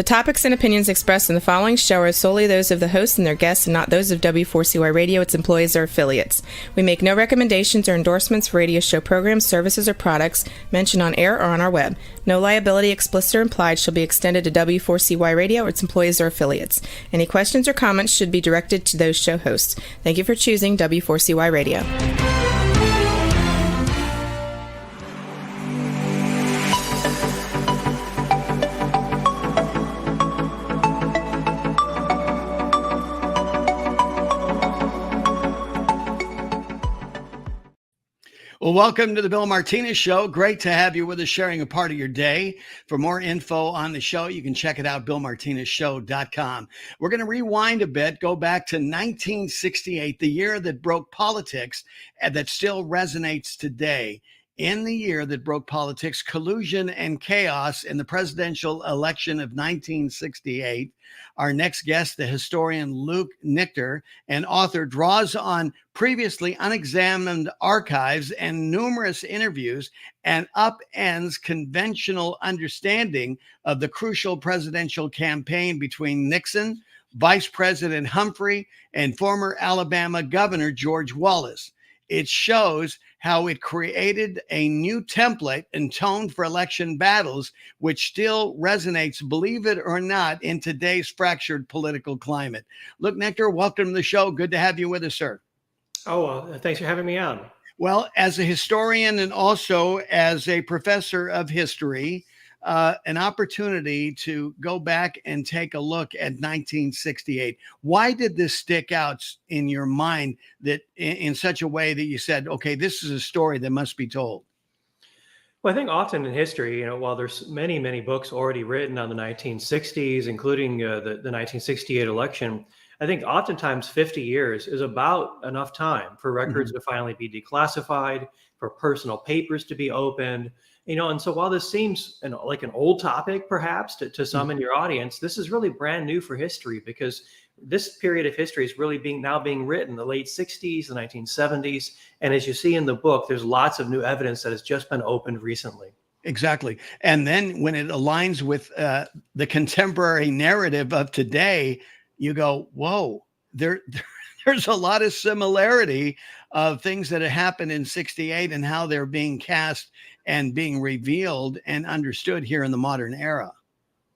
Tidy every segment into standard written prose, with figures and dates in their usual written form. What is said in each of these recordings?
topics and opinions expressed in the following show are solely those of the host and their guests and not those of W4CY Radio, its employees, or affiliates. We make no recommendations or endorsements for radio show programs, services, or products mentioned on air or on our web. No liability, explicit or implied, shall be extended to W4CY Radio or its employees or affiliates. Any questions or comments should be directed to those show hosts. Thank you for choosing W4CY Radio. Well, welcome to the Bill Martinez Show. Great to have you with us, sharing a part of your day. For more info on the show, you can check it out, BillMartinezShow.com. We're going to rewind a bit, go back to 1968, the year that broke politics and that still resonates today. In the year that broke politics, collusion and chaos in the presidential election of 1968. Our next guest, the historian Luke Nichter, an author, draws on previously unexamined archives and numerous interviews and upends conventional understanding of the crucial presidential campaign between Nixon, Vice President Humphrey, and former Alabama Governor George Wallace. It shows how it created a new template and tone for election battles, which still resonates, believe it or not, in today's fractured political climate. Luke Nichter, welcome to the show. Good to have you with us, sir. Thanks for having me on. Well, as a historian and also as a professor of history, an opportunity to go back and take a look at 1968. Why did this stick out in your mind that in such a way that you said, okay, this is a story that must be told? Well, I think often in history, while there's many, many books already written on the 1960s, including the 1968 election, I think oftentimes 50 years is about enough time for records to finally be declassified, for personal papers to be opened. And so while this seems like an old topic, perhaps to some in your audience, this is really brand new for history, because this period of history is really now being written, the late 60s, the 1970s. And as you see in the book, there's lots of new evidence that has just been opened recently. Exactly. And then when it aligns with the contemporary narrative of today, you go, whoa, there's a lot of similarity of things that have happened in 68 and how they're being cast and being revealed and understood here in the modern era.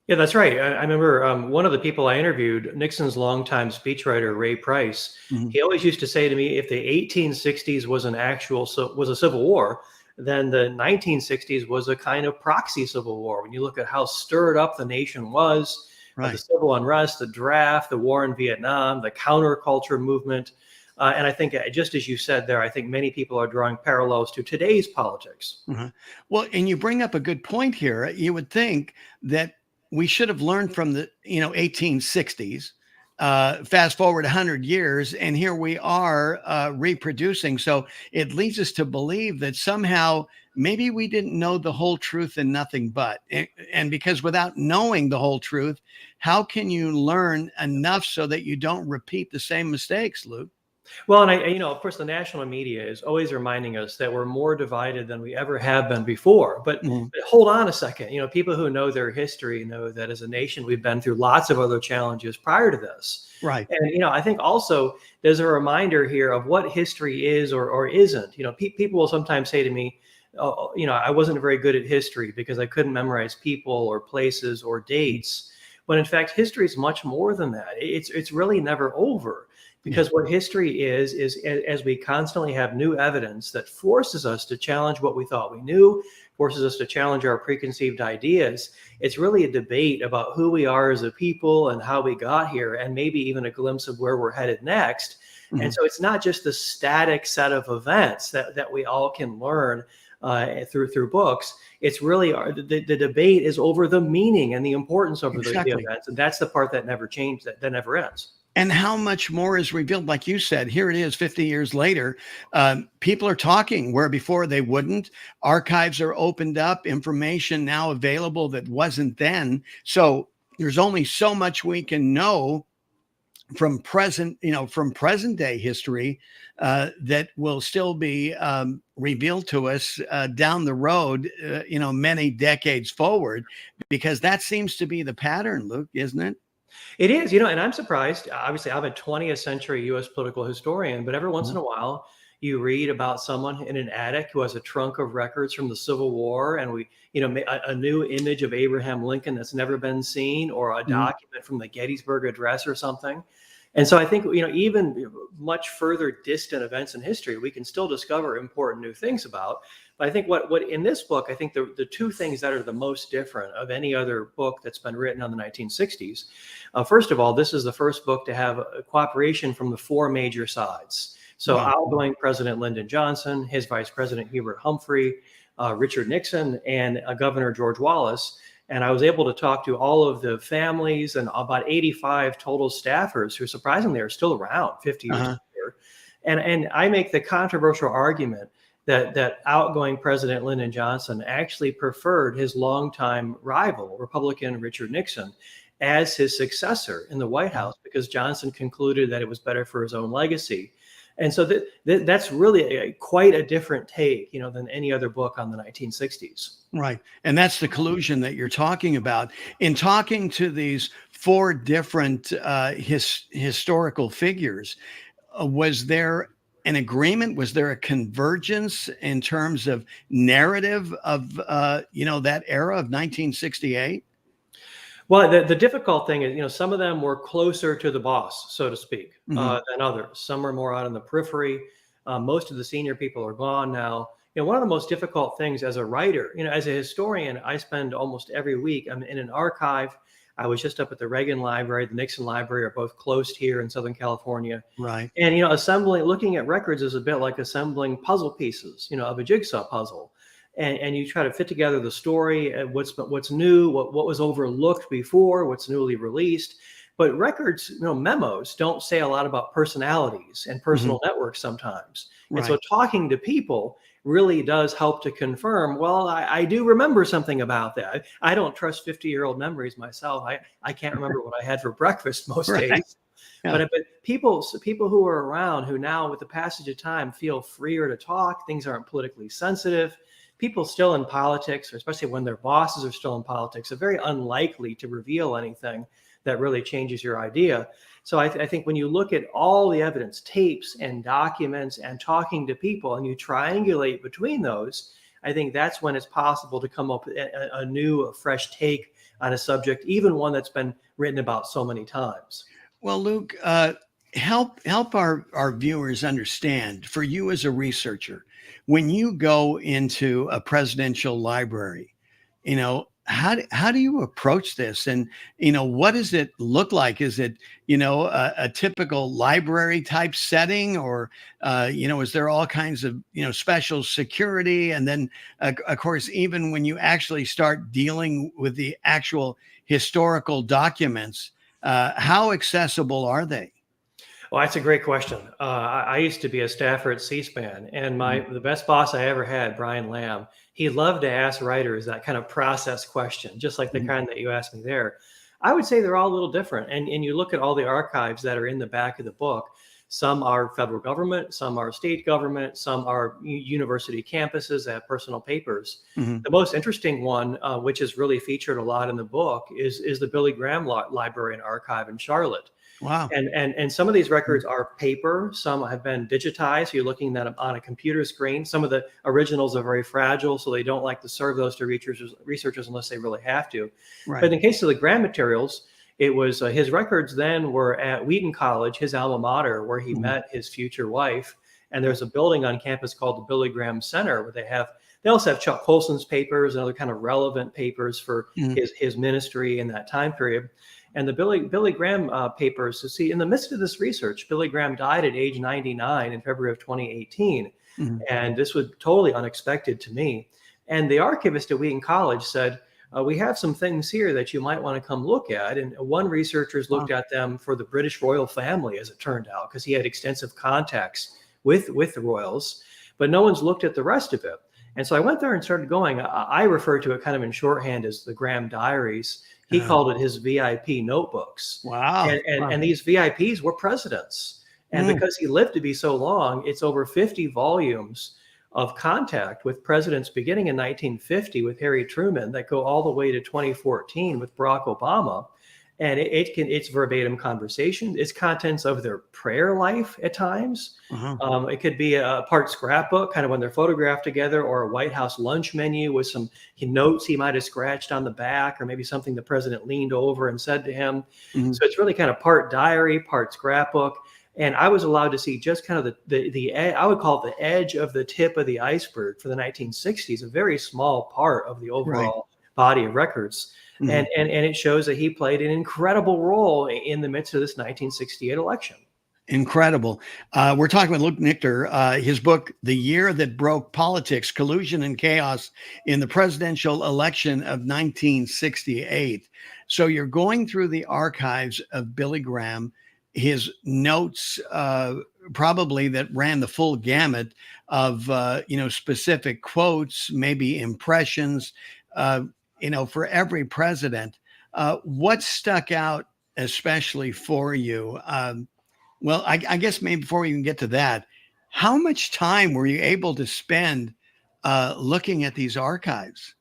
Yeah, that's right. I remember one of the people I interviewed, Nixon's longtime speechwriter, Ray Price. He always used to say to me, if the 1860s was a civil war, then the 1960s was a kind of proxy civil war. When you look at how stirred up the nation was, the civil unrest, the draft, the war in Vietnam, the counterculture movement. And I think, just as you said there, I think many people are drawing parallels to today's politics. Well, and you bring up a good point here. You would think that we should have learned from the 1860s, fast forward 100 years, and here we are reproducing. So it leads us to believe that somehow maybe we didn't know the whole truth and nothing but. And because without knowing the whole truth, how can you learn enough so that you don't repeat the same mistakes, Luke? Well, and of course, the national media is always reminding us that we're more divided than we ever have been before. But hold on a second. People who know their history know that as a nation, we've been through lots of other challenges prior to this. Right. And, I think also there's a reminder here of what history is or isn't. People will sometimes say to me, I wasn't very good at history because I couldn't memorize people or places or dates. When in fact, history is much more than that. It's really never over. Because what history is as we constantly have new evidence that forces us to challenge what we thought we knew, forces us to challenge our preconceived ideas. It's really a debate about who we are as a people and how we got here, and maybe even a glimpse of where we're headed next. And so it's not just the static set of events that we all can learn through books. It's really the debate is over the meaning and the importance of the events. And that's the part that never changed, that never ends. And how much more is revealed. Like you said, here it is 50 years later. People are talking where before they wouldn't. Archives are opened up, information now available that wasn't then. So there's only so much we can know from present day history that will still be revealed to us down the road, many decades forward, because that seems to be the pattern, Luke, isn't it? It is, and I'm surprised. Obviously, I'm a 20th century U.S. political historian, but every once in a while, you read about someone in an attic who has a trunk of records from the Civil War, and a new image of Abraham Lincoln that's never been seen, or a document from the Gettysburg Address or something. And so I think, even much further distant events in history, we can still discover important new things about. But I think what in this book, I think the two things that are the most different of any other book that's been written on the 1960s. First of all, this is the first book to have a cooperation from the four major sides. So outgoing President Lyndon Johnson, his Vice President Hubert Humphrey, Richard Nixon, and Governor George Wallace. And I was able to talk to all of the families and about 85 total staffers who surprisingly are still around 50 years later. And I make the controversial argument that outgoing President Lyndon Johnson actually preferred his longtime rival, Republican Richard Nixon, as his successor in the White House, because Johnson concluded that it was better for his own legacy. And so that's really quite a different take, than any other book on the 1960s. Right. And that's the collusion that you're talking about. In talking to these four different historical figures, was there an agreement? Was there a convergence in terms of narrative of, that era of 1968? Well, the difficult thing is, some of them were closer to the boss, so to speak, than others. Some are more out in the periphery. Most of the senior people are gone now. One of the most difficult things as a writer, as a historian, I spend almost every week, I'm in an archive. I was just up at the Reagan Library, the Nixon Library are both closed here in Southern California. Right. And, looking at records is a bit like assembling puzzle pieces, of a jigsaw puzzle. And you try to fit together the story, what's new, what was overlooked before, what's newly released. But records, memos don't say a lot about personalities and personal networks sometimes. Right. And so talking to people really does help to confirm, well, I do remember something about that. I don't trust 50-year-old memories myself. I can't remember what I had for breakfast most days. Yeah. But people who are around who now, with the passage of time, feel freer to talk, things aren't politically sensitive. People still in politics, or especially when their bosses are still in politics, are very unlikely to reveal anything that really changes your idea. So I think when you look at all the evidence, tapes and documents and talking to people, and you triangulate between those, I think that's when it's possible to come up with a new, fresh take on a subject, even one that's been written about so many times. Well, Luke, help our viewers understand, for you as a researcher, when you go into a presidential library, how do you approach this? And, what does it look like? Is it, a typical library type setting, or, is there all kinds of, special security? And then, of course, even when you actually start dealing with the actual historical documents, how accessible are they? Well, that's a great question. I used to be a staffer at C-SPAN, and the best boss I ever had, Brian Lamb, he loved to ask writers that kind of process question, just like the kind that you asked me there. I would say they're all a little different. And you look at all the archives that are in the back of the book. Some are federal government, some are state government, some are university campuses that have personal papers. The most interesting one, which is really featured a lot in the book, is the Billy Graham Library and Archive in Charlotte. Wow. And some of these records are paper. Some have been digitized. So you're looking at them on a computer screen. Some of the originals are very fragile, so they don't like to serve those to researchers unless they really have to. Right. But in the case of the Graham materials, it was his records then were at Wheaton College, his alma mater, where he met his future wife. And there's a building on campus called the Billy Graham Center, where they also have Chuck Colson's papers and other kind of relevant papers for his ministry in that time period. And the Billy Graham papers, in the midst of this research, Billy Graham died at age 99 in February of 2018. And this was totally unexpected to me. And the archivist at Wheaton College said, we have some things here that you might want to come look at. And one researcher's looked at them for the British royal family, as it turned out, because he had extensive contacts with the royals, but no one's looked at the rest of it. And so I went there and started going. I refer to it kind of in shorthand as the Graham Diaries. He called it his VIP notebooks. Wow. And these VIPs were presidents. And because he lived to be so long, it's over 50 volumes of contact with presidents beginning in 1950 with Harry Truman that go all the way to 2014 with Barack Obama. And it's verbatim conversation. It's contents of their prayer life at times. It could be a part scrapbook, kind of when they're photographed together, or a White House lunch menu with some notes he might have scratched on the back, or maybe something the president leaned over and said to him. So it's really kind of part diary, part scrapbook. And I was allowed to see just kind of the I would call it the edge of the tip of the iceberg for the 1960s, a very small part of the overall body of records. And it shows that he played an incredible role in the midst of this 1968 election. Incredible. We're talking with Luke Nichter, his book, The Year That Broke Politics, Collusion and Chaos in the Presidential Election of 1968. So you're going through the archives of Billy Graham, his notes, probably that ran the full gamut of, specific quotes, maybe impressions, for every president. What stuck out especially for you? Well, I guess maybe before we even get to that, how much time were you able to spend looking at these archives?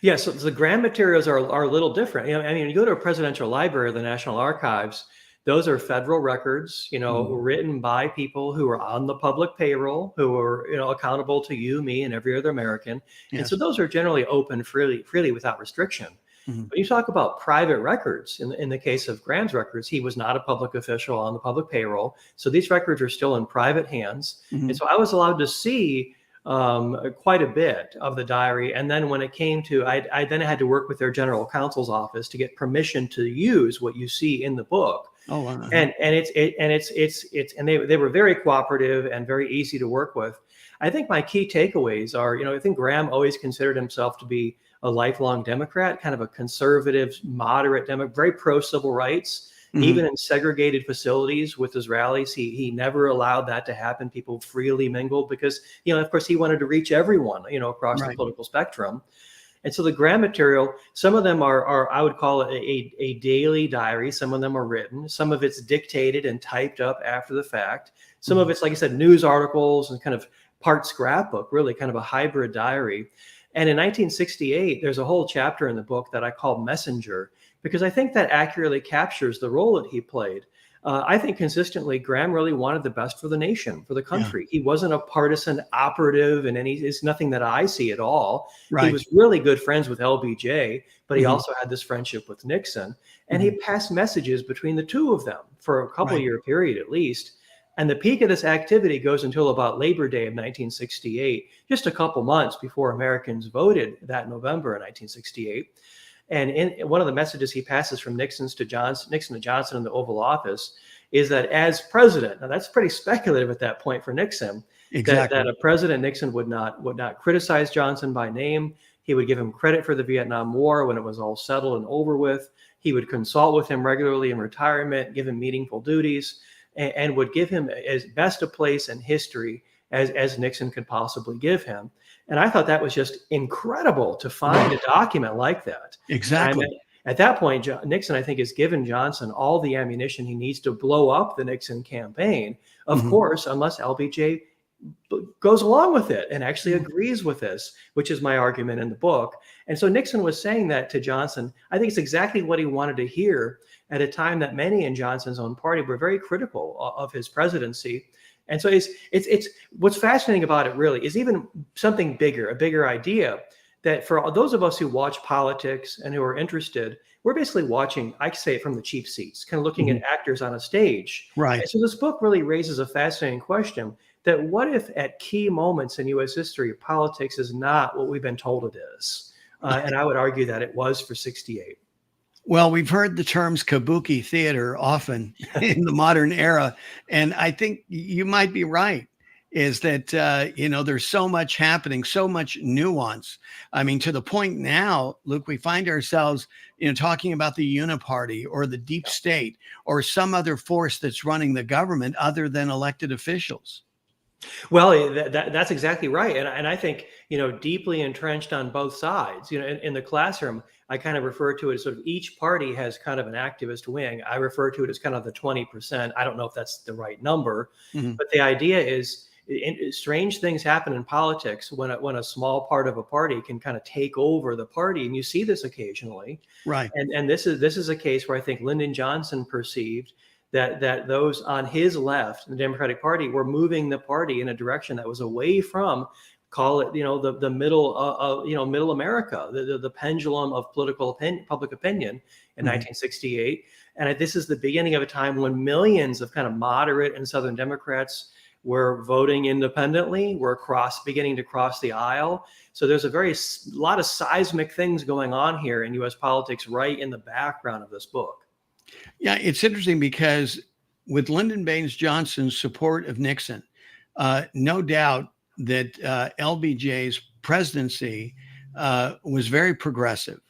Yeah, so the Graham materials are a little different. You go to a presidential library or the National Archives, those are federal records, written by people who are on the public payroll, who are, accountable to you, me, and every other American. Yes. And so those are generally open freely without restriction. But you talk about private records. In the case of Graham's records, he was not a public official on the public payroll. So these records are still in private hands. And so I was allowed to see quite a bit of the diary. And then when it came to, I then had to work with their general counsel's office to get permission to use what you see in the book. Oh, wow. And they were very cooperative and very easy to work with. I think my key takeaways are, I think Graham always considered himself to be a lifelong Democrat, kind of a conservative, moderate Democrat, very pro civil rights. Even in segregated facilities with his rallies, he never allowed that to happen. People freely mingled because, of course, he wanted to reach everyone, across the political spectrum. And so the Graham material, some of them are I would call it a daily diary. Some of them are written. Some of it's dictated and typed up after the fact. Some of it's, like I said, news articles and kind of part scrapbook, really kind of a hybrid diary. And in 1968, there's a whole chapter in the book that I call Messenger, because I think that accurately captures the role that he played. I think consistently, Graham really wanted the best for the nation, for the country. Yeah. He wasn't a partisan operative, and it's nothing that I see at all. Right. He was really good friends with LBJ, but he also had this friendship with Nixon. And he passed messages between the two of them for a couple year period at least. And the peak of this activity goes until about Labor Day of 1968, just a couple months before Americans voted that November in 1968. And in one of the messages he passes from Nixon to Johnson in the Oval Office is that as president, now that's pretty speculative at that point for Nixon, that a President Nixon would not criticize Johnson by name. He would give him credit for the Vietnam War when it was all settled and over with. He would consult with him regularly in retirement, give him meaningful duties, and would give him as best a place in history as Nixon could possibly give him. And I thought that was just incredible to find a document like that. Exactly. And at that point, Nixon, I think, has given Johnson all the ammunition he needs to blow up the Nixon campaign, of course, unless LBJ goes along with it and actually agrees with this, which is my argument in the book. And so Nixon was saying that to Johnson. I think it's exactly what he wanted to hear at a time that many in Johnson's own party were very critical of his presidency. And so it's what's fascinating about it really is even something bigger, a bigger idea that for those of us who watch politics and who are interested, we're basically watching, I say it from the cheap seats, kind of looking at actors on a stage. Right. And so this book really raises a fascinating question that what if at key moments in U.S. history, politics is not what we've been told it is? And I would argue that it was for 68. Well, we've heard the terms kabuki theater often in the modern era. And I think you might be right, is that, there's so much happening, so much nuance. I mean, to the point now, Luke, we find ourselves, talking about the uniparty or the deep state or some other force that's running the government other than elected officials. Well, that's exactly right. And I think, deeply entrenched on both sides, in the classroom, I kind of refer to it as sort of each party has kind of an activist wing. I refer to it as kind of the 20%. I don't know if that's the right number, Mhm. but the idea is strange things happen in politics when a small part of a party can kind of take over the party. And you see this occasionally. Right. And this is a case where I think Lyndon Johnson perceived that those on his left, the Democratic Party, were moving the party in a direction that was away from, call it, the middle middle America, the pendulum of public opinion in Mhm. 1968. And this is the beginning of a time when millions of kind of moderate and Southern Democrats were voting independently, were beginning to cross the aisle. So there's a lot of seismic things going on here in U.S. politics right in the background of this book. Yeah, it's interesting because with Lyndon Baines Johnson's support of Nixon, no doubt that LBJ's presidency was very progressive.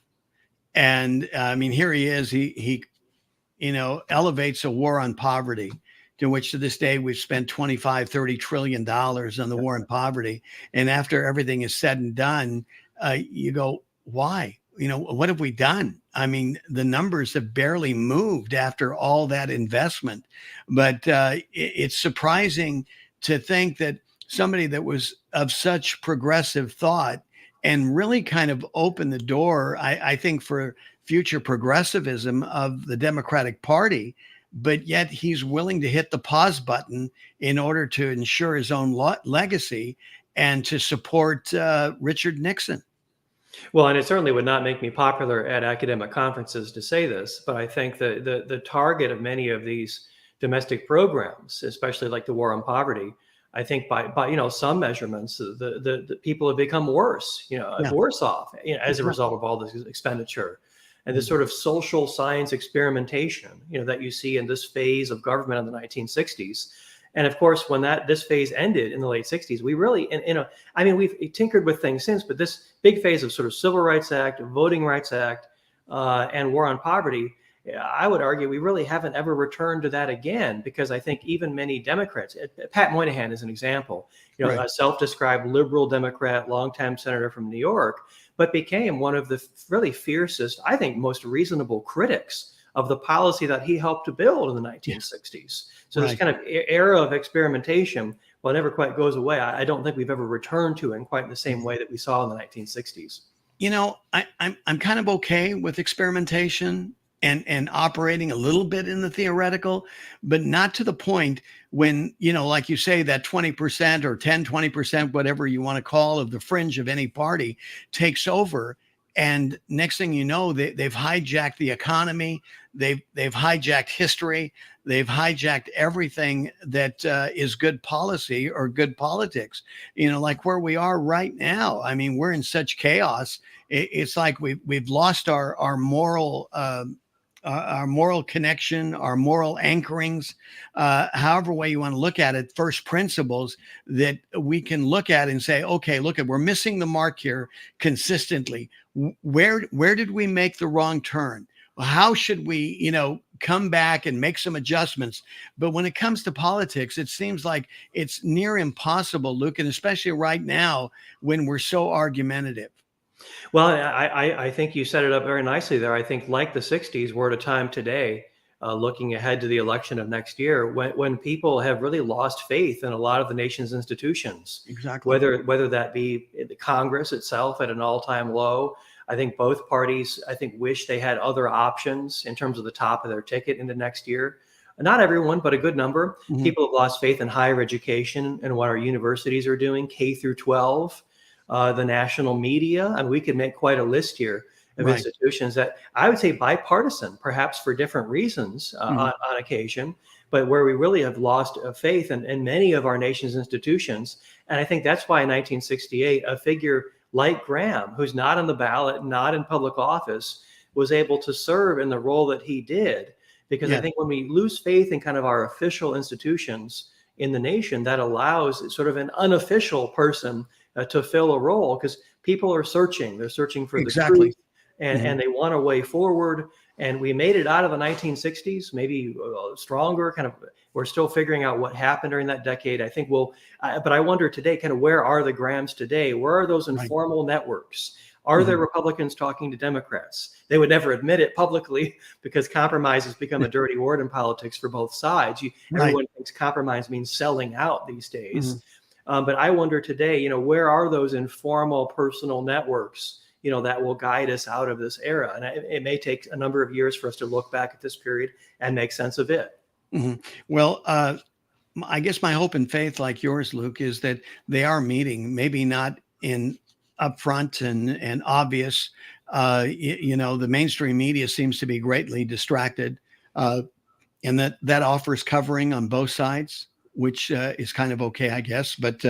And I mean, here he is. He elevates a war on poverty, to which to this day we've spent 25, $30 trillion on the war on poverty. And after everything is said and done, you go, why? What have we done? I mean, the numbers have barely moved after all that investment. But it's surprising to think that somebody that was of such progressive thought and really kind of opened the door, I think, for future progressivism of the Democratic Party, but yet he's willing to hit the pause button in order to ensure his own legacy and to support Richard Nixon. Well, and it certainly would not make me popular at academic conferences to say this, but I think the target of many of these domestic programs, especially like the war on poverty, I think by some measurements, the people have become worse, worse off, as a result of all this expenditure and this sort of social science experimentation, that you see in this phase of government in the 1960s. And of course, when this phase ended in the late 60s, we really, we've tinkered with things since, but this big phase of sort of Civil Rights Act, Voting Rights Act, and war on poverty, I would argue we really haven't ever returned to that again, because I think even many Democrats, Pat Moynihan is an example, Right. a self-described liberal Democrat, longtime senator from New York, but became one of the really fiercest, I think, most reasonable critics of the policy that he helped to build in the 1960s. So Right. this kind of era of experimentation, while it never quite goes away, I don't think we've ever returned to it in quite the same way that we saw in the 1960s. I'm kind of okay with experimentation and operating a little bit in the theoretical, but not to the point when, like you say, that 20% or 10, 20%, whatever you want to call, of the fringe of any party takes over. And next thing you know, they've hijacked the economy. They've hijacked history. They've hijacked everything that is good policy or good politics. Like where we are right now. I mean, we're in such chaos. It's like we've lost our moral connection, our moral anchorings, however way you want to look at it, first principles that we can look at and say, okay, we're missing the mark here consistently. Where did we make the wrong turn? How should we, come back and make some adjustments? But when it comes to politics, it seems like it's near impossible, Luke, and especially right now when we're so argumentative. Well, I think you set it up very nicely there. I think, like the 60s, we're at a time today, looking ahead to the election of next year, when people have really lost faith in a lot of the nation's institutions. Exactly. Whether that be the Congress itself at an all-time low. I think both parties, wish they had other options in terms of the top of their ticket into next year. Not everyone, but a good number. Mhm. People have lost faith in higher education and what our universities are doing, K through 12. The national media, and we could make quite a list here of Right. institutions that I would say bipartisan, perhaps for different reasons on occasion, but where we really have lost faith in many of our nation's institutions. And I think that's why in 1968, a figure like Graham, who's not on the ballot, not in public office, was able to serve in the role that he did. Because I think when we lose faith in kind of our official institutions in the nation, that allows sort of an unofficial person to fill a role, because people are searching. They're searching for the truth, and they want a way forward. And we made it out of the 1960s, maybe stronger, kind of. We're still figuring out what happened during that decade. I think but I wonder today, kind of where are the Grahams today? Where are those informal networks? Are there Republicans talking to Democrats? They would never admit it publicly because compromise has become a dirty word in politics for both sides. Everyone thinks compromise means selling out these days. But I wonder today, where are those informal personal networks, that will guide us out of this era? And it may take a number of years for us to look back at this period and make sense of it. Well, I guess my hope and faith, like yours, Luke, is that they are meeting, maybe not in upfront and obvious. The mainstream media seems to be greatly distracted, and that offers covering on both sides, which is kind of okay, I guess. But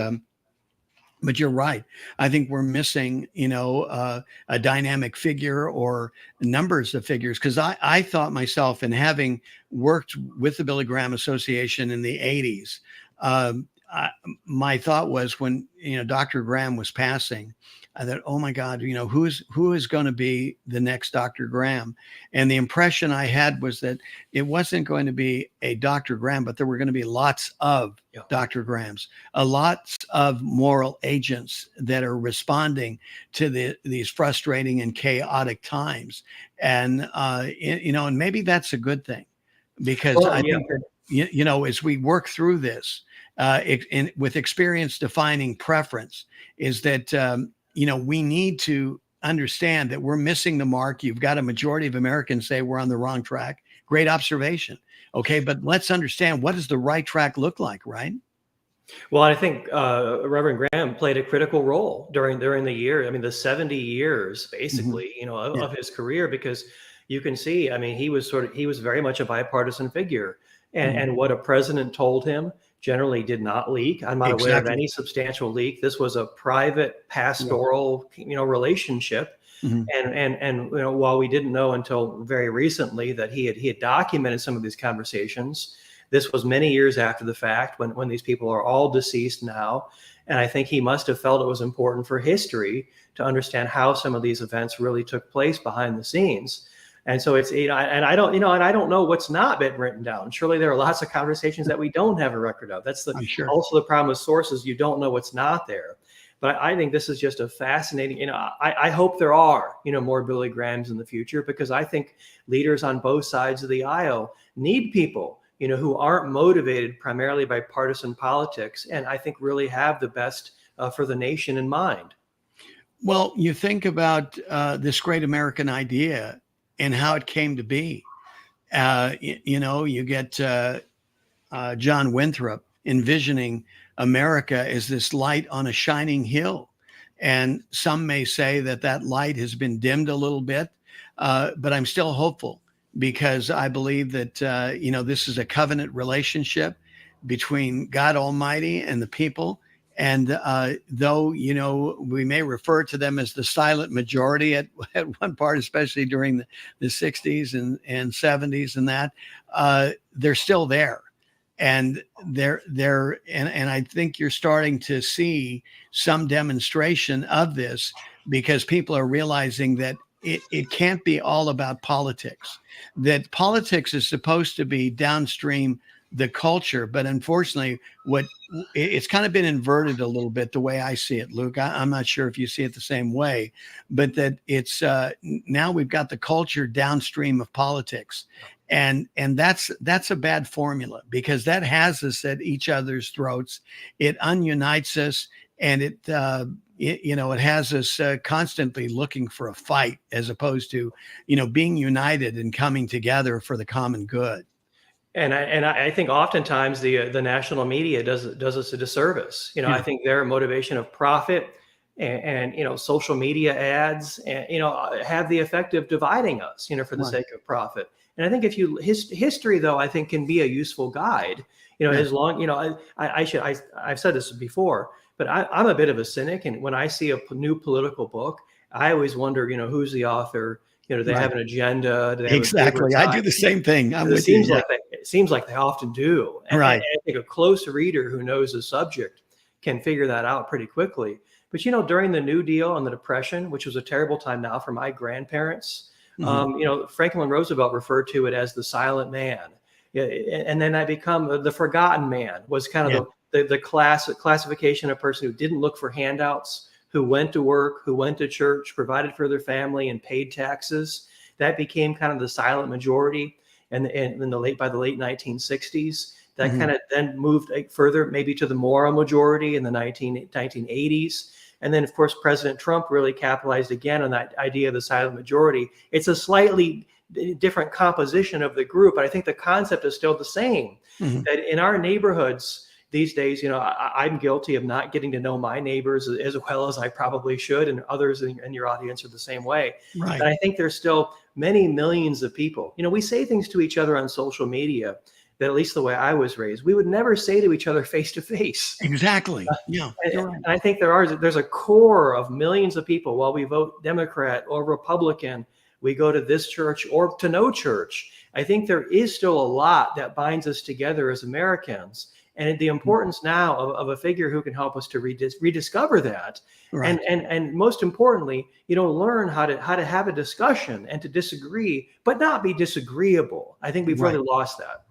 you're right. I think we're missing, a dynamic figure or numbers of figures. Because I thought myself, and having worked with the Billy Graham Association in the 80s, my thought was when, Dr. Graham was passing, I thought, oh my God, who is going to be the next Dr. Graham? And the impression I had was that it wasn't going to be a Dr. Graham, but there were going to be lots of Dr. Grahams, lots of moral agents that are responding to these frustrating and chaotic times. And, and maybe that's a good thing, because I think that, as we work through this, with experience defining preference, is that, we need to understand that we're missing the mark. You've got a majority of Americans say we're on the wrong track. Great observation. Okay, but let's understand, what does the right track look like, right? Well, I think Reverend Graham played a critical role during the year. I mean, the 70 years, basically, of his career, because you can see, I mean, he was very much a bipartisan figure, and what a president told him generally did not leak. I'm not aware of any substantial leak. This was a private pastoral, relationship. And while we didn't know until very recently that he had documented some of these conversations, this was many years after the fact, when these people are all deceased now. And I think he must have felt it was important for history to understand how some of these events really took place behind the scenes. And so it's, and I don't know what's not been written down. Surely there are lots of conversations that we don't have a record of. That's also the problem with sources. You don't know what's not there. But I think this is just a fascinating, I hope there are, more Billy Grahams in the future, because I think leaders on both sides of the aisle need people, who aren't motivated primarily by partisan politics, and I think really have the best for the nation in mind. Well, you think about this great American idea and how it came to be. You get John Winthrop envisioning America as this light on a shining hill. And some may say that light has been dimmed a little bit, but I'm still hopeful, because I believe that, this is a covenant relationship between God Almighty and the people. And though, we may refer to them as the silent majority at one part, especially during the 60s and 70s and that, they're still there. And and I think you're starting to see some demonstration of this, because people are realizing that it can't be all about politics, that politics is supposed to be downstream the culture. But unfortunately, it's kind of been inverted a little bit, the way I see it, Luke. I'm not sure if you see it the same way, but that it's now we've got the culture downstream of politics. And that's a bad formula, because that has us at each other's throats. It ununites us, and it has us constantly looking for a fight, as opposed to, being united and coming together for the common good. And I think oftentimes the national media does us a disservice. I think their motivation of profit and social media ads, have the effect of dividing us, for the sake of profit. And I think history, though, I think can be a useful guide, as long, I've said this before, but I'm a bit of a cynic. And when I see a new political book, I always wonder, who's the author? Do they have an agenda? Do they have exactly. I do the same thing. It seems like they often do. And right. I think a close reader who knows the subject can figure that out pretty quickly. But, during the New Deal and the Depression, which was a terrible time now for my grandparents, Franklin Roosevelt referred to it as the silent man. Yeah, and then I become the forgotten man was kind of the classification of a person who didn't look for handouts, who went to work, who went to church, provided for their family, and paid taxes. That became kind of the silent majority. And by the late 1960s, that kind of then moved further, maybe to the moral majority in the 1980s. And then, of course, President Trump really capitalized again on that idea of the silent majority. It's a slightly different composition of the group, but I think the concept is still the same. That in our neighborhoods these days, I'm guilty of not getting to know my neighbors as well as I probably should, and others in your audience are the same way. Right. But I think there's still many millions of people. We say things to each other on social media that, at least the way I was raised, we would never say to each other face to face. Exactly. Yeah. And I think there's a core of millions of people. While we vote Democrat or Republican, we go to this church or to no church. I think there is still a lot that binds us together as Americans. And the importance now of a figure who can help us to rediscover that, right. and most importantly, learn how to have a discussion and to disagree, but not be disagreeable. I think we've really lost that.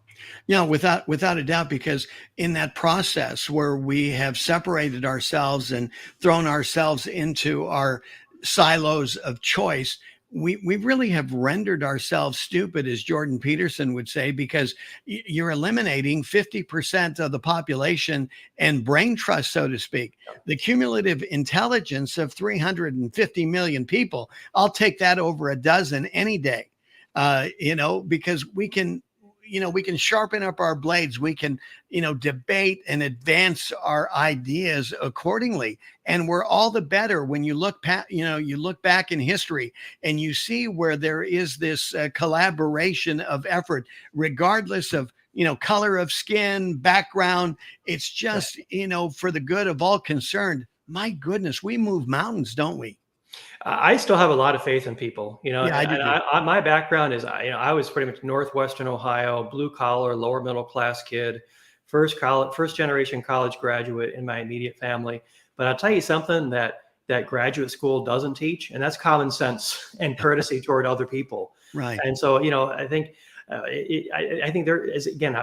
Yeah, without a doubt, because in that process where we have separated ourselves and thrown ourselves into our silos of choice, we really have rendered ourselves stupid, as Jordan Peterson would say, because you're eliminating 50% of the population and brain trust, so to speak. The cumulative intelligence of 350 million people, I'll take that over a dozen any day, because we can sharpen up our blades. We can, debate and advance our ideas accordingly. And we're all the better when you look back in history and you see where there is this collaboration of effort, regardless of, color of skin, background. It's just, for the good of all concerned. My goodness, we move mountains, don't we? I still have a lot of faith in people, I do. My background is, I was pretty much Northwestern Ohio, blue collar, lower middle class kid, first generation college graduate in my immediate family. But I'll tell you something that graduate school doesn't teach, and that's common sense and courtesy toward other people. Right. And so, I think I think there is, again,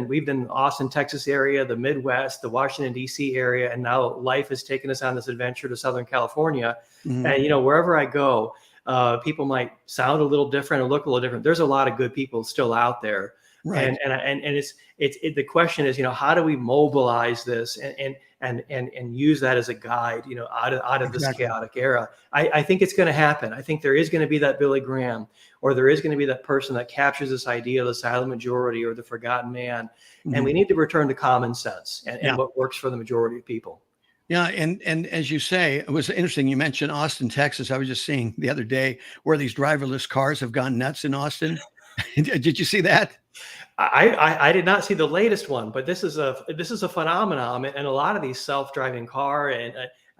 we've been Austin, Texas area, the Midwest, the Washington, D.C. area, and now life has taken us on this adventure to Southern California. And, wherever I go, people might sound a little different or look a little different. There's a lot of good people still out there. Right. And the question is, how do we mobilize this and use that as a guide, out of this chaotic era? I think it's going to happen. I think there is going to be that Billy Graham, or there is going to be that person that captures this idea of the silent majority or the forgotten man. And we need to return to common sense and what works for the majority of people. Yeah. And as you say, it was interesting. You mentioned Austin, Texas. I was just seeing the other day where these driverless cars have gone nuts in Austin. Did you see that? I did not see the latest one, but this is a phenomenon, and a lot of these self-driving car and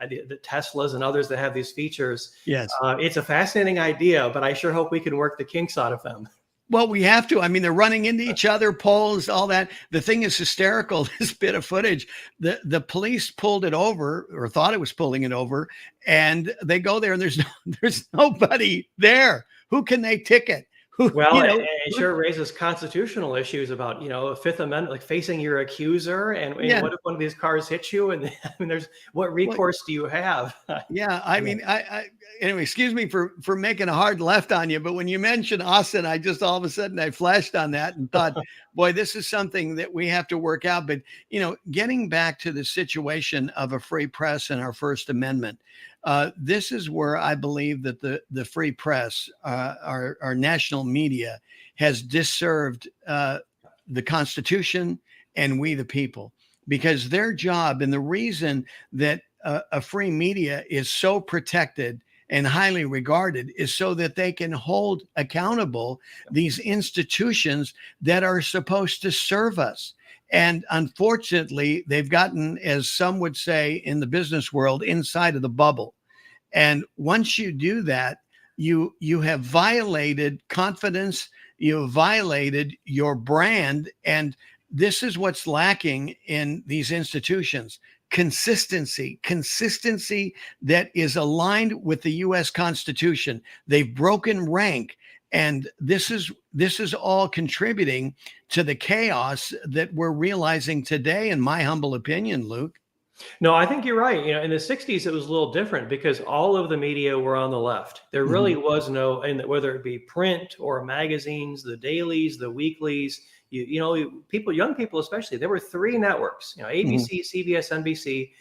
the Teslas and others that have these features. Yes, it's a fascinating idea, but I sure hope we can work the kinks out of them. Well, we have to. I mean, they're running into each other, poles, all that. The thing is hysterical. This bit of footage, the police pulled it over, or thought it was pulling it over, and they go there, and there's nobody there. Who can they ticket? Well, it sure raises constitutional issues about, Fifth Amendment, like facing your accuser, and what if one of these cars hits you? And what recourse do you have? Yeah, I mean, anyway, excuse me for making a hard left on you, but when you mentioned Austin, I just all of a sudden I flashed on that and thought, boy, this is something that we have to work out. But getting back to the situation of a free press and our First Amendment. This is where I believe that the free press, our national media, has disserved the Constitution and we the people, because their job, and the reason that a free media is so protected and highly regarded, is so that they can hold accountable these institutions that are supposed to serve us. And unfortunately, they've gotten, as some would say in the business world, inside of the bubble. And once you do that, you have violated confidence, you have violated your brand. And this is what's lacking in these institutions: consistency that is aligned with the U.S. Constitution. They've broken rank. And this is all contributing to the chaos that we're realizing today, in my humble opinion, Luke. No, I think you're right. In the 60s, it was a little different because all of the media were on the left. There really was no, and whether it be print or magazines, the dailies, the weeklies, young people especially, there were three networks, ABC, CBS, NBC.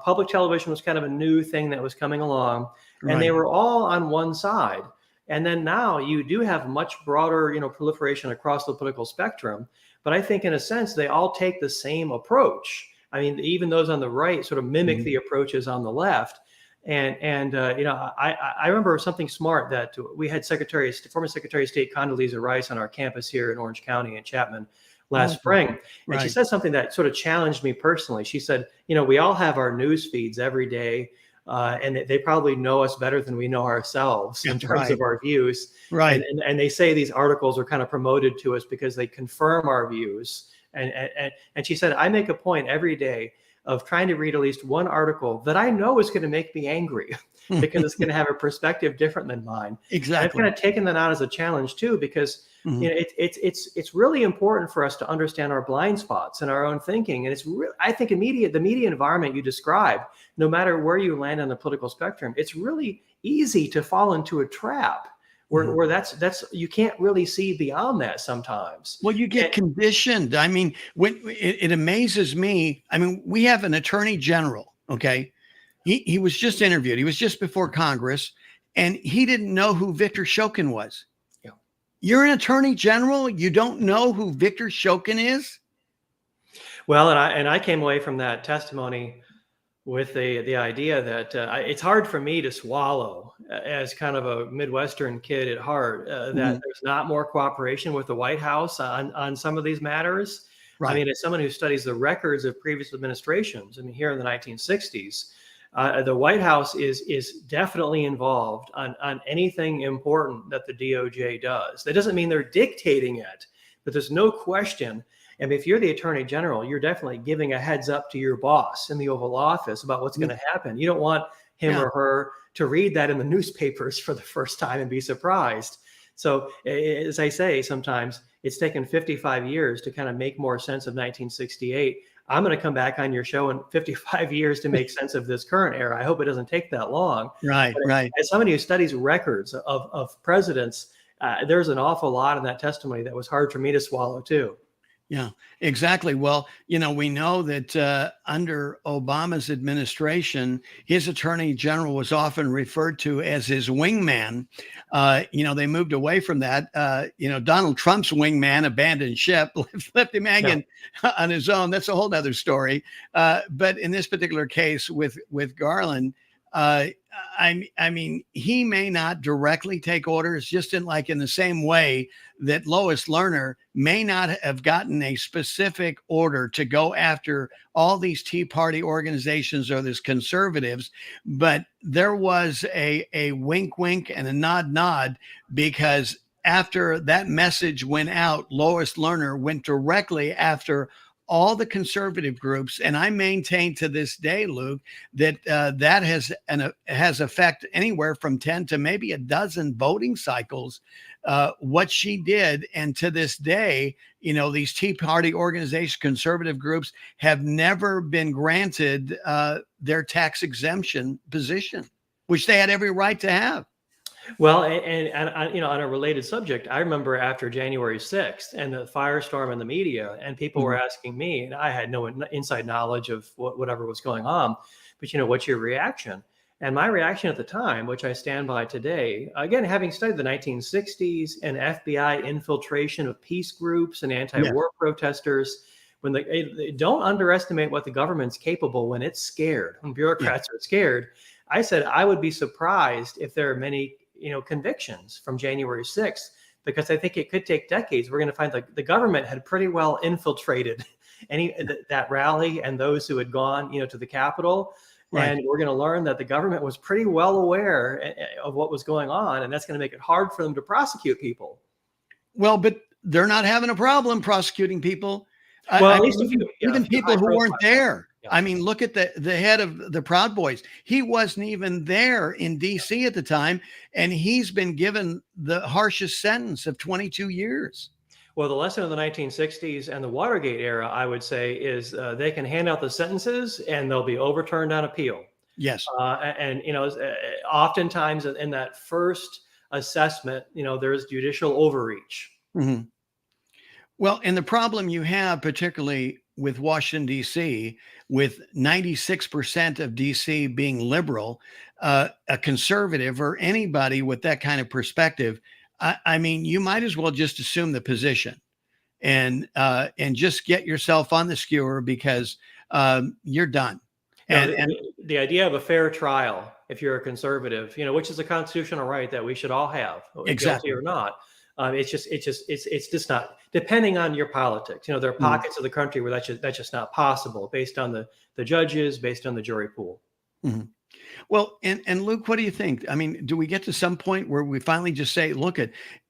Public television was kind of a new thing that was coming along, and they were all on one side. And then now you do have much broader, proliferation across the political spectrum. But I think in a sense, they all take the same approach. I mean, even those on the right sort of mimic the approaches on the left. And I remember something smart that we had former Secretary of State Condoleezza Rice on our campus here in Orange County in Chapman last spring. And she said something that sort of challenged me personally. She said, we all have our news feeds every day. And they probably know us better than we know ourselves in terms of our views. Right. And they say these articles are kind of promoted to us because they confirm our views. And she said, I make a point every day of trying to read at least one article that I know is going to make me angry because it's going to have a perspective different than mine. Exactly. I've kind of taken that on as a challenge too, because it's really important for us to understand our blind spots and our own thinking. And I think the media environment you describe, no matter where you land on the political spectrum, it's really easy to fall into a trap where that's you can't really see beyond that sometimes. Well, you get conditioned. I mean, it amazes me. I mean, we have an attorney general. Okay, he was just interviewed. He was just before Congress, and he didn't know who Victor Shokin was. Yeah, you're an attorney general. You don't know who Victor Shokin is. Well, and I came away from that testimony with the idea that it's hard for me to swallow as kind of a Midwestern kid at heart, that there's not more cooperation with the White House on some of these matters. Right. I mean, as someone who studies the records of previous administrations, I mean, here in the 1960s, the White House is definitely involved on anything important that the DOJ does. That doesn't mean they're dictating it, but there's no question. And if you're the attorney general, you're definitely giving a heads up to your boss in the Oval Office about what's going to happen. You don't want him or her to read that in the newspapers for the first time and be surprised. So as I say, sometimes it's taken 55 years to kind of make more sense of 1968. I'm going to come back on your show in 55 years to make sense of this current era. I hope it doesn't take that long. Right. As somebody who studies records of presidents, there's an awful lot in that testimony that was hard for me to swallow too. Yeah, exactly. Well, we know that under Obama's administration, his attorney general was often referred to as his wingman. They moved away from that. Donald Trump's wingman abandoned ship, left him hanging on his own. That's a whole other story. But in this particular case with Garland, I mean, he may not directly take orders, just in the same way that Lois Lerner may not have gotten a specific order to go after all these Tea Party organizations or these conservatives, but there was a wink, wink and a nod, nod, because after that message went out, Lois Lerner went directly after all the conservative groups. And I maintain to this day, Luke, that that has effect anywhere from 10 to maybe a dozen voting cycles, what she did. And to this day, these Tea Party organizations, conservative groups, have never been granted their tax exemption position, which they had every right to have. Well, and on a related subject, I remember after January 6th and the firestorm in the media, and people were asking me, and I had no inside knowledge of whatever was going on, but what's your reaction? And my reaction at the time, which I stand by today, again, having studied the 1960s and FBI infiltration of peace groups and anti-war protesters, when don't underestimate what the government's capable when it's scared, when bureaucrats are scared. I said I would be surprised if there are many convictions from January 6th, because I think it could take decades. We're going to find the government had pretty well infiltrated that rally and those who had gone, to the Capitol. Right. And we're going to learn that the government was pretty well aware of what was going on. And that's going to make it hard for them to prosecute people. Well, but they're not having a problem prosecuting people. Well, at least even people who weren't there. Yeah. I mean, look at the head of the Proud Boys. He wasn't even there in D.C. at the time, and he's been given the harshest sentence of 22 years. Well, the lesson of the 1960s and the Watergate era, I would say, is they can hand out the sentences and they'll be overturned on appeal. Yes. And oftentimes in that first assessment, there's judicial overreach. Mm-hmm. Well, and the problem you have, particularly with Washington, D.C., with 96% of D.C. being liberal, a conservative, or anybody with that kind of perspective, I mean, you might as well just assume the position and just get yourself on the skewer, because you're done. And The idea of a fair trial, if you're a conservative, which is a constitutional right that we should all have, Exactly. guilty or not. It's just not, depending on your politics. There are pockets of the country where that's just not possible, based on the judges, based on the jury pool. Mm-hmm. Well, and Luke, what do you think? I mean, do we get to some point where we finally just say, look,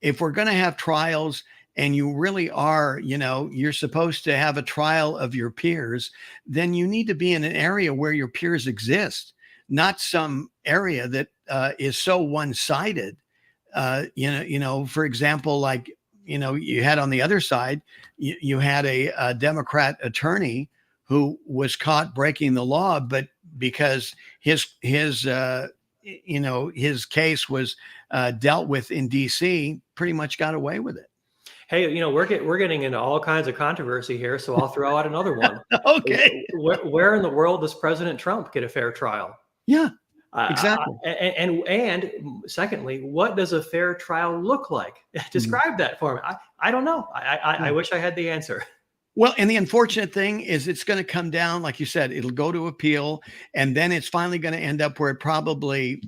if we're going to have trials, and you really are, you're supposed to have a trial of your peers, then you need to be in an area where your peers exist, not some area that is so one-sided. For example, like, you had on the other side, you had a Democrat attorney who was caught breaking the law, but because his case was dealt with in DC, pretty much got away with it. Hey, we're getting into all kinds of controversy here, so I'll throw out another one. Okay. Where in the world does President Trump get a fair trial? Yeah, exactly. And secondly, what does a fair trial look like? Describe that for me. I don't know. I wish I had the answer. Well, and the unfortunate thing is it's going to come down, like you said, it'll go to appeal, and then it's finally going to end up where it probably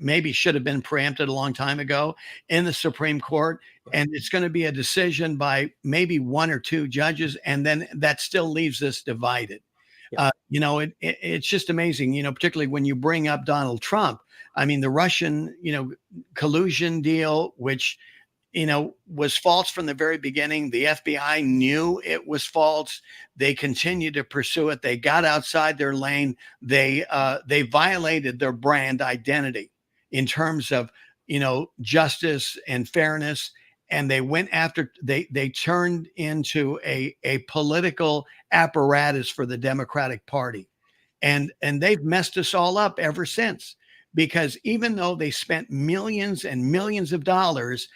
maybe should have been preempted a long time ago in the Supreme Court. And it's going to be a decision by maybe one or two judges. And then that still leaves us divided. Yeah. It's just amazing, particularly when you bring up Donald Trump. I mean, the Russian, collusion deal, which, was false from the very beginning. The FBI knew it was false. They continued to pursue it. They got outside their lane. They violated their brand identity in terms of, justice and fairness. And they went after, they turned into a political apparatus for the Democratic Party. And they've messed us all up ever since, because even though they spent millions and millions of dollars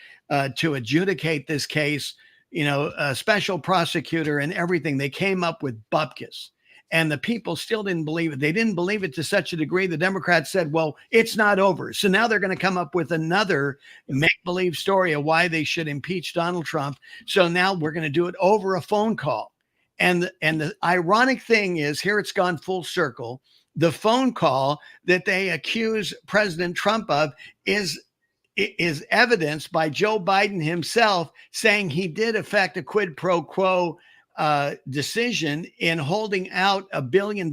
to adjudicate this case, a special prosecutor and everything, they came up with bupkis. And the people still didn't believe it. They didn't believe it to such a degree. The Democrats said, well, it's not over. So now they're going to come up with another make-believe story of why they should impeach Donald Trump. So now we're going to do it over a phone call. And the ironic thing is, here it's gone full circle. The phone call that they accuse President Trump of is evidenced by Joe Biden himself saying he did affect a quid pro quo decision in holding out $1 billion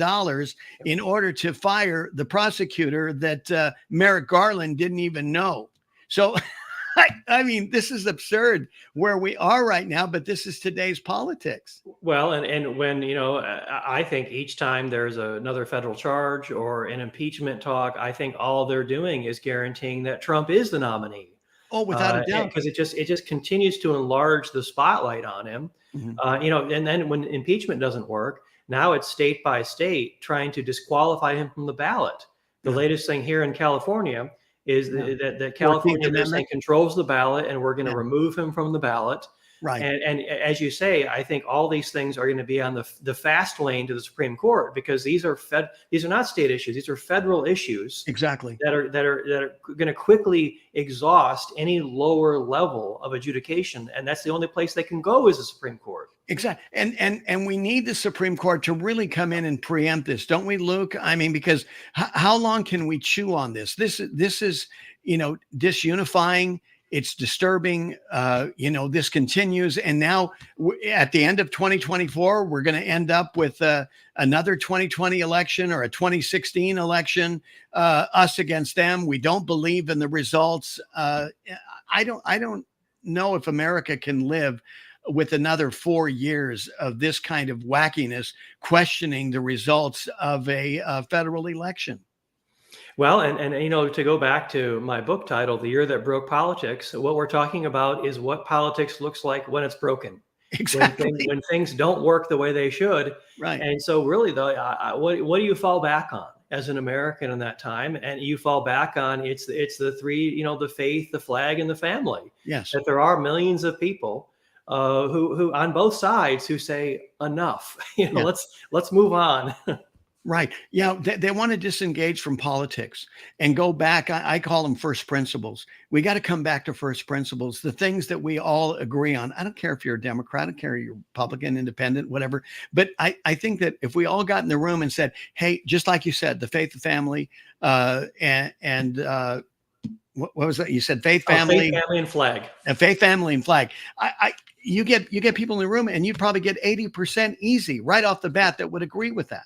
in order to fire the prosecutor that Merrick Garland didn't even know. So, I mean, this is absurd where we are right now, but this is today's politics. Well, and when, I think each time there's another federal charge or an impeachment talk, I think all they're doing is guaranteeing that Trump is the nominee. Oh, without a doubt. Because it just continues to enlarge the spotlight on him. Mm-hmm. And then when impeachment doesn't work, now it's state by state trying to disqualify him from the ballot. The latest thing here in California is that California controls the ballot, and we're going to remove him from the ballot. Right. And as you say, I think all these things are going to be on the fast lane to the Supreme Court, because these are not state issues. These are federal issues. Exactly. That are going to quickly exhaust any lower level of adjudication. And that's the only place they can go, is the Supreme Court. Exactly. And we need the Supreme Court to really come in and preempt this, don't we, Luke? I mean, because how long can we chew on this? This is, disunifying. It's disturbing. This continues. And now at the end of 2024, we're going to end up with another 2020 election or a 2016 election, us against them. We don't believe in the results. I don't know if America can live with another 4 years of this kind of wackiness, questioning the results of a federal election. Well, and to go back to my book title, The Year That Broke Politics, what we're talking about is what politics looks like when it's broken. Exactly. When things don't work the way they should. Right. And so really, though, what do you fall back on as an American in that time? And you fall back on it's the three, the faith, the flag, and the family. Yes. That there are millions of people who on both sides who say enough. Let's move on. Right. Yeah. They want to disengage from politics and go back. I call them first principles. We got to come back to first principles, the things that we all agree on. I don't care if you're a Democrat, I don't care if you're Republican, independent, whatever. But I think that if we all got in the room and said, hey, just like you said, the faith, the family, and what was that? You said faith, family, faith, family, and flag. Faith, family, and flag. You get people in the room, and you'd probably get 80% easy right off the bat that would agree with that.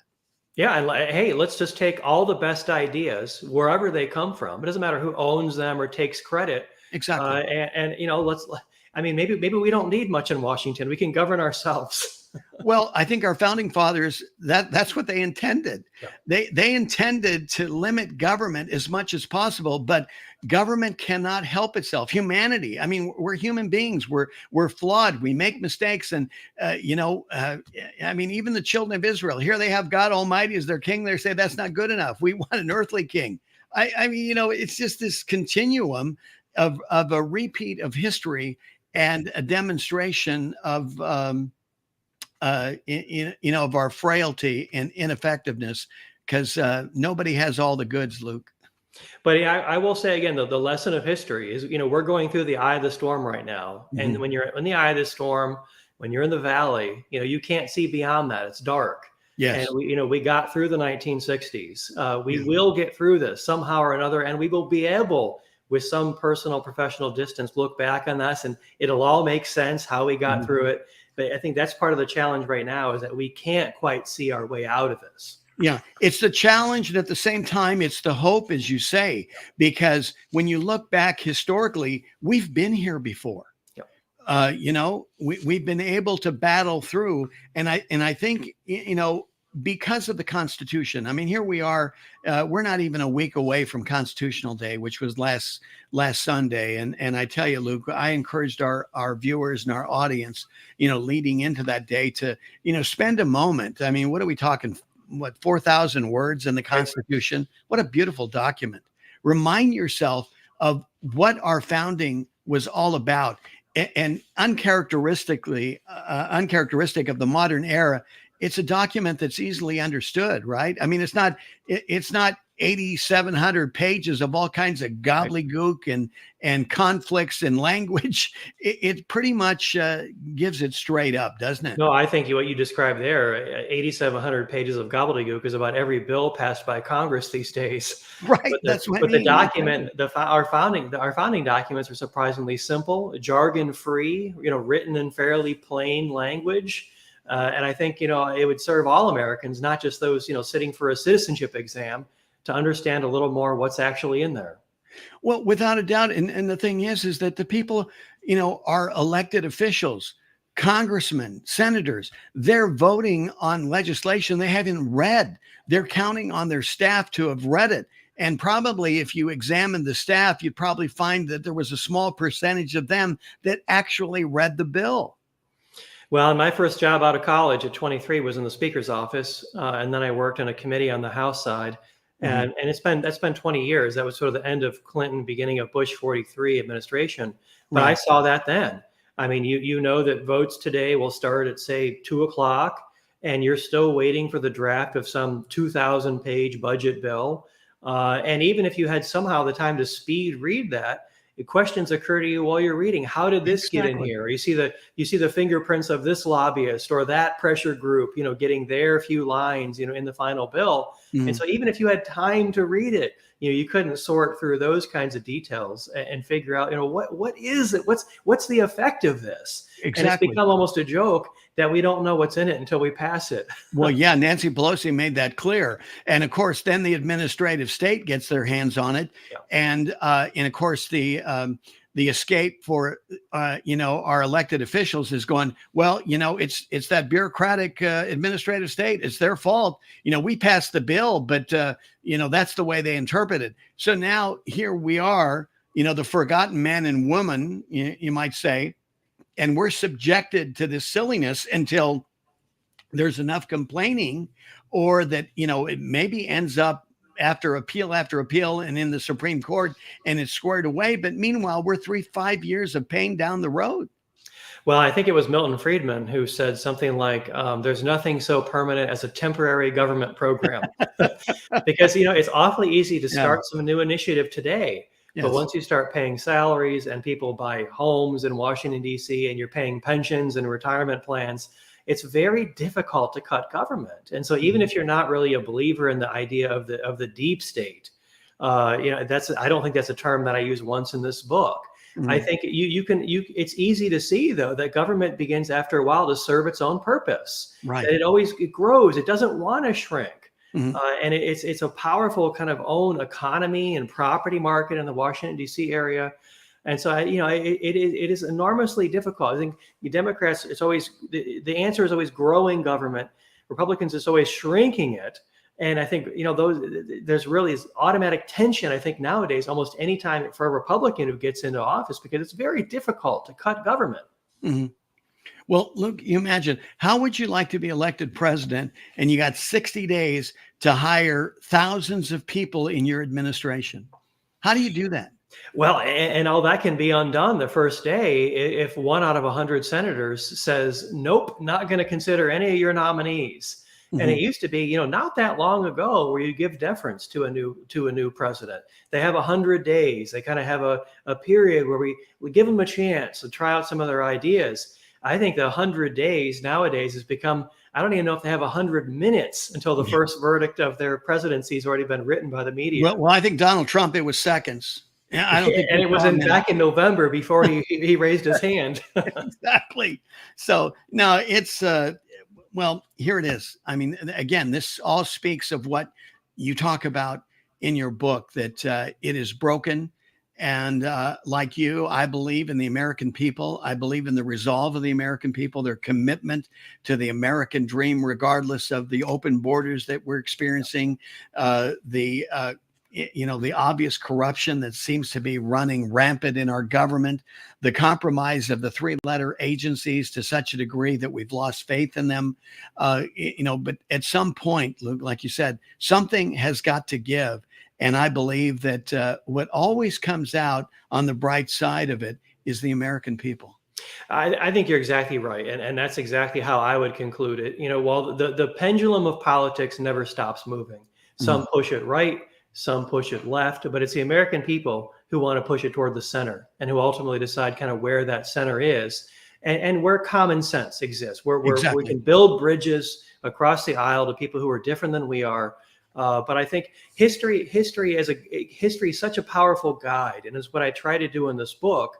Yeah, and hey, let's just take all the best ideas wherever they come from. It doesn't matter who owns them or takes credit. Exactly. Maybe we don't need much in Washington. We can govern ourselves. Well, I think our founding fathers, that's what they intended. Yeah. They intended to limit government as much as possible, but government cannot help itself. Humanity, I mean, we're human beings. We're flawed. We make mistakes. And, even the children of Israel, here they have God Almighty as their king. They say that's not good enough. We want an earthly king. It's just this continuum of a repeat of history and a demonstration of, of our frailty and ineffectiveness, because nobody has all the goods, Luke. But I will say again, though, the lesson of history is, we're going through the eye of the storm right now. Mm-hmm. And when you're in the eye of the storm, when you're in the valley, you can't see beyond that. It's dark. Yes. And we got through the 1960s. We will get through this somehow or another, and we will be able, with some personal, professional distance, look back on this, and it'll all make sense how we got through it. But I think that's part of the challenge right now, is that we can't quite see our way out of this. Yeah, it's the challenge, and at the same time, it's the hope, as you say, because when you look back historically, we've been here before. Yep. We've been able to battle through, and I think, because of the Constitution. I mean, here we are. We're not even a week away from Constitutional Day, which was last Sunday. And I tell you, Luke, I encouraged our viewers and our audience, leading into that day to, spend a moment. I mean, what are we talking? 4,000 words in the Constitution? What a beautiful document. Remind yourself of what our founding was all about, and uncharacteristic of the modern era. It's a document that's easily understood, right? I mean, it's not 8,700 pages of all kinds of gobbledygook and conflicts and language. It pretty much gives it straight up, doesn't it? No, I think what you described there, 8,700 pages of gobbledygook, is about every bill passed by Congress these days. Right. That's what I mean. The document, our founding documents are surprisingly simple, jargon-free, written in fairly plain language. And I think, it would serve all Americans, not just those, sitting for a citizenship exam, to understand a little more what's actually in there. Well, without a doubt. And the thing is that the people, are elected officials, congressmen, senators. They're voting on legislation they haven't read. They're counting on their staff to have read it. And probably if you examine the staff, you'd probably find that there was a small percentage of them that actually read the bill. Well, my first job out of college at 23 was in the speaker's office. And then I worked on a committee on the House side. And that's been 20 years. That was sort of the end of Clinton, beginning of Bush 43 administration. But right. I saw that then. I mean, you know that votes today will start at, say, 2:00, and you're still waiting for the draft of some 2,000-page budget bill. And even if you had somehow the time to speed read that, questions occur to you while you're reading. How did this get in here? You see the fingerprints of this lobbyist or that pressure group, getting their few lines, in the final bill. Mm-hmm. And so even if you had time to read it, you couldn't sort through those kinds of details and figure out, what is it? What's the effect of this? Exactly. And it's become almost a joke that we don't know what's in it until we pass it. Well, yeah, Nancy Pelosi made that clear. And of course, then the administrative state gets their hands on it. Yeah. And of course, the the escape for, our elected officials is going, well, it's that bureaucratic administrative state. It's their fault. We passed the bill, but, that's the way they interpret it. So now here we are, the forgotten man and woman, you might say, and we're subjected to this silliness until there's enough complaining, or that, it maybe ends up after appeal and in the Supreme Court, and it's squared away. But meanwhile, we're 5 years of pain down the road. Well, I think it was Milton Friedman who said something like, there's nothing so permanent as a temporary government program. Because, it's awfully easy to start some new initiative today. Yes. But once you start paying salaries and people buy homes in Washington, D.C., and you're paying pensions and retirement plans, it's very difficult to cut government. And so even if you're not really a believer in the idea of the deep state, I don't think that's a term that I use once in this book. Mm-hmm. I think it's easy to see, though, that government begins after a while to serve its own purpose. Right. That it grows. It doesn't want to shrink. Mm-hmm. And it's a powerful kind of own economy and property market in the Washington, D.C. area. And so, it is enormously difficult. I think the Democrats, it's always, the answer is always growing government. Republicans, it's always shrinking it. And I think, there's really this automatic tension, I think, nowadays, almost any time for a Republican who gets into office, because it's very difficult to cut government. Mm-hmm. Well, look, you imagine, how would you like to be elected president and you got 60 days to hire thousands of people in your administration? How do you do that? Well, and all that can be undone the first day if 1 out of 100 senators says, nope, not going to consider any of your nominees. Mm-hmm. And it used to be, not that long ago, where you give deference to a new president. They have 100 days. They kind of have a period where we give them a chance to try out some of their ideas. I think the 100 days nowadays has become, I don't even know if they have 100 minutes until the first verdict of their presidency has already been written by the media. Well, I think Donald Trump, it was seconds. Yeah, I don't think, and it was back in November before he raised his hand. Exactly. So no, it's well, here it is. I mean, again, this all speaks of what you talk about in your book, that it is broken. And like you, I believe in the American people. I believe in the resolve of the American people, their commitment to the American dream, regardless of the open borders that we're experiencing, the obvious corruption that seems to be running rampant in our government, the compromise of the 3-letter agencies to such a degree that we've lost faith in them. But at some point, Luke, like you said, something has got to give. And I believe that what always comes out on the bright side of it is the American people. I think you're exactly right. And that's exactly how I would conclude it. While the pendulum of politics never stops moving, some push it right, some push it left, but it's the American people who want to push it toward the center and who ultimately decide kind of where that center is and where common sense exists, where exactly. we can build bridges across the aisle to people who are different than we are. But I think history is such a powerful guide, and is what I try to do in this book,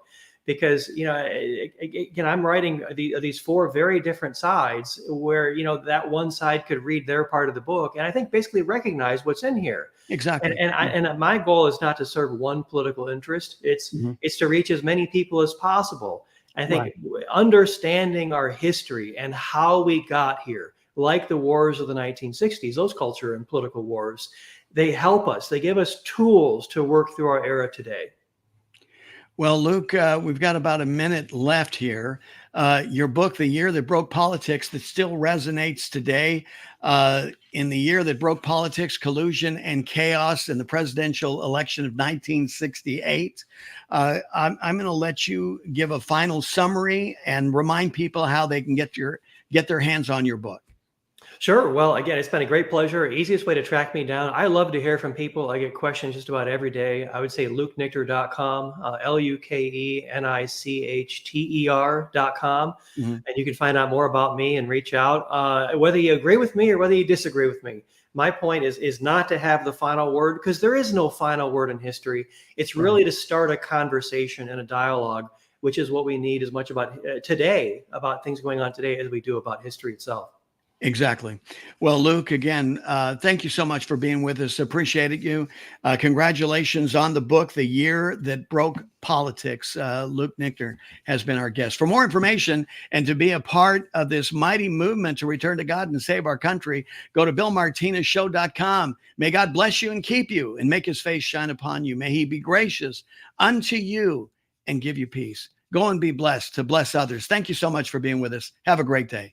because again, I'm writing these 4 very different sides where that one side could read their part of the book, and I think basically recognize what's in here. Exactly. And my goal is not to serve one political interest. It's to reach as many people as possible. I think understanding our history and how we got here, like the wars of the 1960s, those culture and political wars, they help us. They give us tools to work through our era today. Well, Luke, we've got about a minute left here. Your book, The Year That Broke Politics, that still resonates today. In the year that broke politics, collusion and chaos in the presidential election of 1968. I'm going to let you give a final summary and remind people how they can get their hands on your book. Sure. Well, again, it's been a great pleasure. Easiest way to track me down. I love to hear from people. I get questions just about every day. I would say LukeNichter.com, LukeNichter.com. And you can find out more about me and reach out, whether you agree with me or whether you disagree with me. My point is not to have the final word, because there is no final word in history. It's really to start a conversation and a dialogue, which is what we need as much about today, about things going on today, as we do about history itself. Exactly. Well, Luke, again, thank you so much for being with us. Appreciated you. Congratulations on the book, The Year That Broke Politics. Luke Nichter has been our guest. For more information and to be a part of this mighty movement to return to God and save our country, go to BillMartinezShow.com. May God bless you and keep you and make his face shine upon you. May he be gracious unto you and give you peace. Go and be blessed to bless others. Thank you so much for being with us. Have a great day.